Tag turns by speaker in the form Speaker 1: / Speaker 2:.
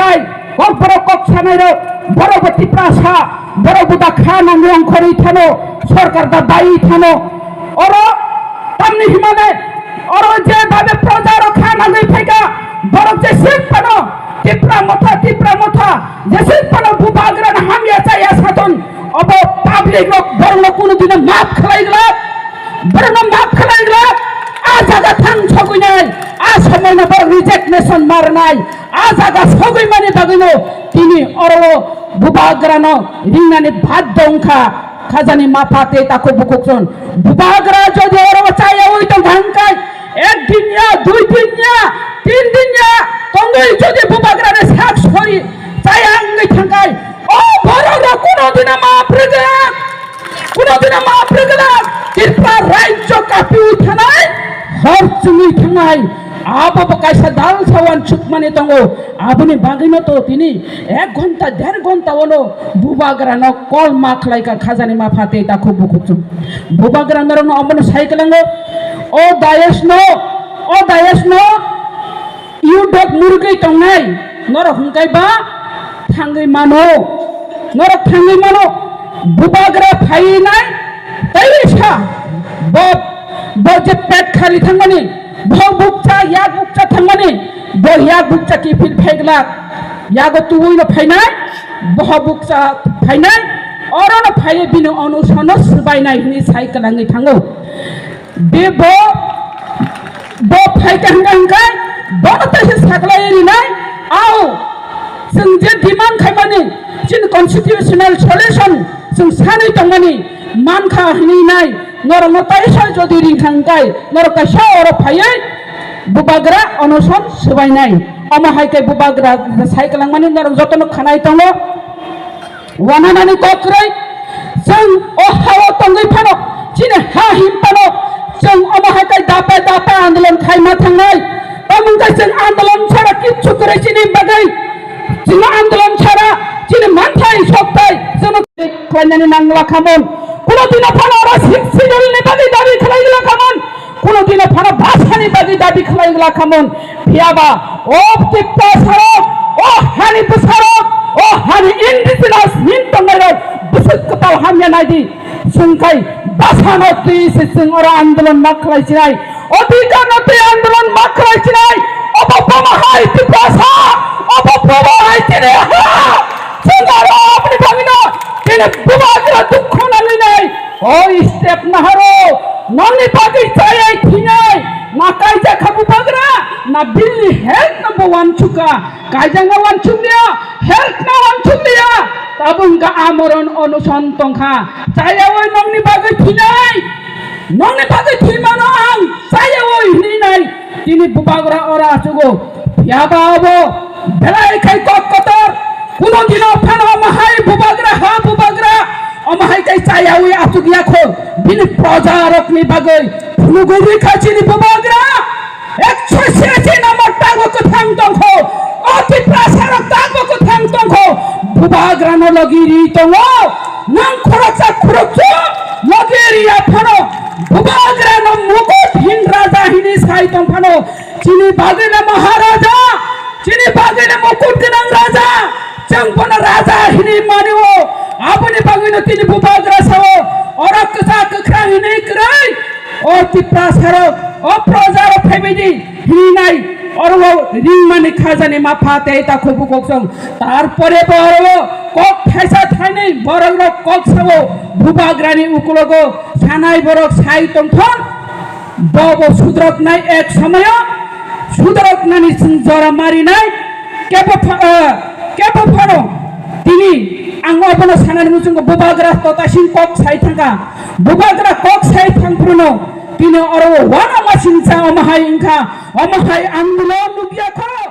Speaker 1: থাঙ্গাই cock বড় cock সানাই রে বড়বতী প্রাসা বড় বুদা খানা নিয়ম করি থানো সরকার দা দায়ী থানো ওর তামনি হিমানে ওর যে ভাবে প্রজার খানা নেই ফাইকা বড় যে সিট পানো টিপরা মথা যে সিট পানো বুবাগ্রান হামিয়া চাইয়া সাতন অব পাবলিক লোক বড় কোনদিন মাপ খালাইগলা বড় মাপ খালাইগলা আজ আগা থাং ছগুই নাই আজ সময় না বড় রিজেক্টনেশন মার নাই আজ আগা ছগুই মানে বাগিনো তিনি অর বুবাগ্রান রিংনানি ভাত দংখা খাজানি মাফাতে তাকো বুকুকজন বুবাগ্রা যদি ওর চাইয়া ওই তো ঢাঙ্কাই একদিন না দুই দিন না তিন দিন না তঙ্গই যদি বুবাগ্রানে সাক্স করি চাইয়া আঙ্গি থাঙ্কাই ও বড়রা কোনদিন মাপ রেগলা তিরপা রাজ্য কাপি উঠানাই হর চুমি থাঙ্গাই আবো কাইসা দাল সাওয়ান ছুকমানে তঙ্গো আবনি বাগিনো তো তিনি 1 ঘন্টা 1.5 ঘন্টা ওনো বুবাগ্রানো কল মাখলাইকা খাজানি মাফাতে তাকো বুকুচুম বুবাগ্রানোর অমন সাইকেলাঙ্গো ও দায়েশনো ইউডক মুরগই তংনাই নর হুঙ্কাই বা থাঙ্গই মানো বুবাগ্রা ফাই নাই তাইসা যে পেট খালি থাঙ্গানি बुकचा या बुकचा थांगानी बो या बुकचा की फिर फेगला या गो तु उइनो फाइनाय बह बुकचा फाइनाय अरन फाइ बिनो अनुसन सुबाइनाय हिनि साइकलाङै थांगो बे बो फाइका हंगाय बनतासे साकलायरि नाय आव जों जे डिमान्ड खायमानि जिन कन्स्टिट्यूशनल सल्यूशन जों सानै दंमानि मानखा हिनि नाय नर मताइसा जदि रिंखांगाय नर काइसा अर फायै बुबाग्रा अनसन सबायनाय अमाहायके बुबाग्रा साइकलांमानि नर जतन खानाय दङ वानानानि कक्रै जों अ हावा तंगै फानो जिने हा हिमपानो जों अमाहायके दापा आन्दोलन खायमा थांनाय अमंगाय जों आन्दोलन छाड़ा किच्छु करेसिनि बागै जों आन्दोलन छाड़ा जिने मानथाय सबथाय जों खायनानि नांला खामोन কোনদিন ফানা ওরা সিক্সিডলনি বাদি দাবি খালাইগলা কামন কোনদিন ফানা ভাষানি বাদি দাবি খালাইগলা কামন ফিয়াবা ও টিপটা সারক ও হানি সারক ও হানি ইন্ডিজিনাস হিন্তঙ্গের বুসুকতাল হামিয়া নাইদি সুংকাই বাসানো তুই সিং ওরা আন্দোলন মাখলাইছিনাই অধিকার নতে আন্দোলন মাখলাইছিনাই অপপ্রমাহাই টিপাসা অপপ্রমাহাই তিনে সুন্দর আপনি ভাবিনা তিনে বুবাগ্রা দুঃখ নালি নাই ও স্টেপ নাহারো ননি পাগি চাই থিনাই না কাইজা খাবু বাগরা না বিল্লি হেল্প না বওয়ান চুকা কাইজা না ওয়ান চুলিয়া হেল্প না ওয়ান চুলিয়া তাবুঙ্গা আমরণ অনুসন্তংখা চাই ওই ননি পাগি থিনাই ননি পাগি থিমানো আং চাই ওই হিনি নাই তিনি বুবাগ্রা ওরা আচুগো ইয়াবাবো বেলাই খাই কতর কোনদিন ফানো মাহাই বুবাগ্রা হা বুবাগ্রা অমাহাই কাই চাইয়াউই আতুগিয়া খো বিনি প্রজারকনি বাগৈ ফুলুগুরি খাচিনি বুবাগ্রা 186 নম্বর টাগো কথাং তংখো অতি প্রাসারক টাগো কথাং তংখো বুবাগ্রা ন লগিরি তংও নাং খরচা খরচো লগিরিয়া ফানো বুবাগ্রা ন মুকুট হিন রাজা হিনি সাই তং ফানো চিনি বাগেনা মহারাজা চিনি বাগেনা মুকুট গনাং রাজা चंपन राजा हिनी मानिवो आपने बागिनो तिनी बुबाग्रा सावो और कसा कखरा हिनी कराई और तिप्रा सारो और प्रजार फेबिदी हिनी नाई और वो रिंग माने खाजाने माफाते ता खुबु कोक्सं तारपरे बरो কক थाइसा थाइनै बरगरो কক सावो बुबाग्रानि उकुलगो सानाय बरक साइ तंथन बबो सुद्रक नाय एक समय सुद्रक नानि जरा मारि नाय केबो फानो तिनी आंगो अपना सानानि मुजुंगो बुबाग्रा ततासिन কক साइ थांगा बुबाग्रा কক साइ थांफ्रुनो तिनी अरो वाना मासिन चा अमाहाय इंखा अमाहाय आन्दोलन नुगिया खरो